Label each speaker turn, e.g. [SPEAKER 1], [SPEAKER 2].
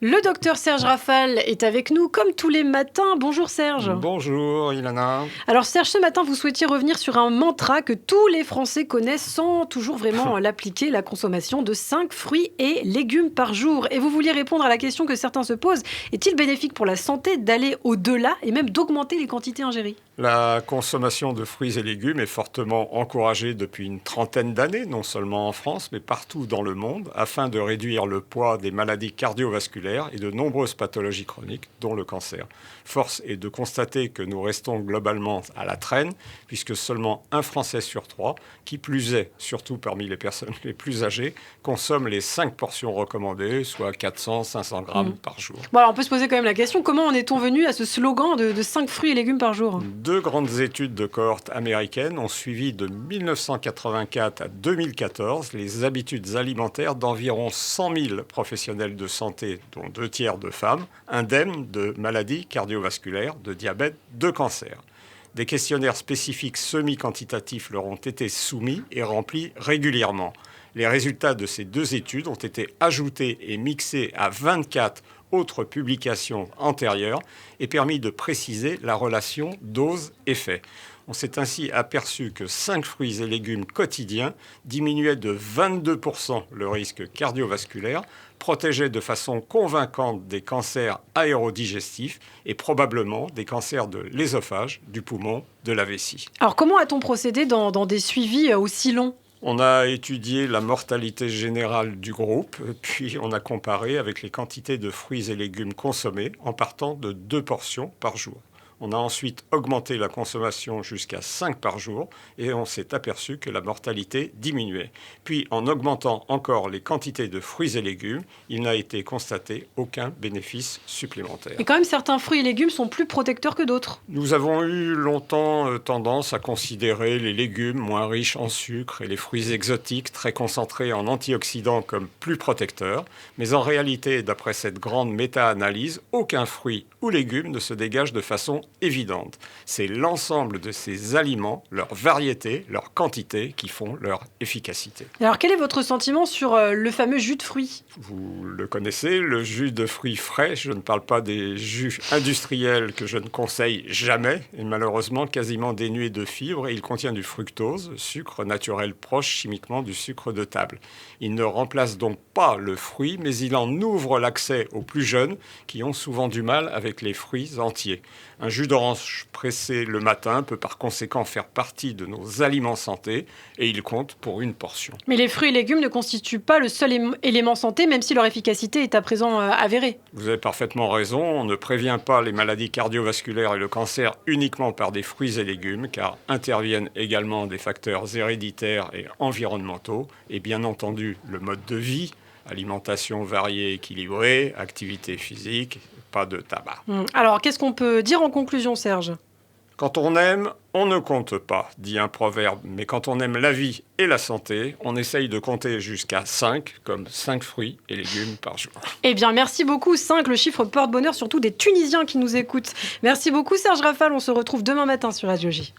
[SPEAKER 1] Le docteur Serge Rafal est avec nous comme tous les matins. Bonjour Serge.
[SPEAKER 2] Bonjour Ilana.
[SPEAKER 1] Alors Serge, ce matin, vous souhaitiez revenir sur un mantra que tous les Français connaissent sans toujours vraiment l'appliquer, la consommation de 5 fruits et légumes par jour. Et vous vouliez répondre à la question que certains se posent. Est-il bénéfique pour la santé d'aller au-delà et même d'augmenter les quantités ingérées ?
[SPEAKER 2] La consommation de fruits et légumes est fortement encouragée depuis une trentaine d'années, non seulement en France, mais partout dans le monde, afin de réduire le poids des maladies cardiovasculaires et de nombreuses pathologies chroniques, dont le cancer. Force est de constater que nous restons globalement à la traîne, puisque seulement un Français sur 3, qui plus est, surtout parmi les personnes les plus âgées, consomme les 5 portions recommandées, soit 400-500 grammes par jour.
[SPEAKER 1] Bon, alors on peut se poser quand même la question, comment en est-on venu à ce slogan de 5 fruits et légumes par jour ?
[SPEAKER 2] Deux grandes études de cohorte américaines ont suivi de 1984 à 2014 les habitudes alimentaires d'environ 100 000 professionnels de santé, dont 2 tiers de femmes, indemnes de maladies cardiovasculaires, de diabète, de cancer. Des questionnaires spécifiques semi-quantitatifs leur ont été soumis et remplis régulièrement. Les résultats de ces 2 études ont été ajoutés et mixés à 24 autres publications antérieures et permis de préciser la relation dose-effet. On s'est ainsi aperçu que 5 fruits et légumes quotidiens diminuaient de 22% le risque cardiovasculaire, protégeaient de façon convaincante des cancers aérodigestifs et probablement des cancers de l'œsophage, du poumon, de la vessie.
[SPEAKER 1] Alors comment a-t-on procédé dans des suivis aussi longs ?
[SPEAKER 2] On a étudié la mortalité générale du groupe, puis on a comparé avec les quantités de fruits et légumes consommés en partant de 2 portions par jour. On a ensuite augmenté la consommation jusqu'à 5 par jour et on s'est aperçu que la mortalité diminuait. Puis, en augmentant encore les quantités de fruits et légumes, il n'a été constaté aucun bénéfice supplémentaire.
[SPEAKER 1] Et quand même, certains fruits et légumes sont plus protecteurs que d'autres.
[SPEAKER 2] Nous avons eu longtemps tendance à considérer les légumes moins riches en sucre et les fruits exotiques très concentrés en antioxydants comme plus protecteurs. Mais en réalité, d'après cette grande méta-analyse, aucun fruit ou légume ne se dégage de façon évidente. C'est l'ensemble de ces aliments, leur variété, leur quantité qui font leur efficacité.
[SPEAKER 1] Alors quel est votre sentiment sur le fameux jus de fruits ?
[SPEAKER 2] Vous le connaissez, le jus de fruits frais, je ne parle pas des jus industriels que je ne conseille jamais, et malheureusement quasiment dénué de fibres, et il contient du fructose, sucre naturel proche chimiquement du sucre de table. Il ne remplace donc pas le fruit, mais il en ouvre l'accès aux plus jeunes qui ont souvent du mal avec les fruits entiers. Un jus d'orange pressé le matin peut par conséquent faire partie de nos aliments santé et il compte pour une portion.
[SPEAKER 1] Mais les fruits et légumes ne constituent pas le seul élément santé, même si leur efficacité est à présent avérée.
[SPEAKER 2] Vous avez parfaitement raison, on ne prévient pas les maladies cardiovasculaires et le cancer uniquement par des fruits et légumes, car interviennent également des facteurs héréditaires et environnementaux, et bien entendu le mode de vie, alimentation variée et équilibrée, activité physique, pas de tabac.
[SPEAKER 1] Alors, qu'est-ce qu'on peut dire en conclusion, Serge ?
[SPEAKER 2] Quand on aime, on ne compte pas, dit un proverbe. Mais quand on aime la vie et la santé, on essaye de compter jusqu'à 5, comme 5 fruits et légumes par jour.
[SPEAKER 1] Eh bien, merci beaucoup. 5, le chiffre porte bonheur, surtout des Tunisiens qui nous écoutent. Merci beaucoup, Serge Rafal. On se retrouve demain matin sur Radio J.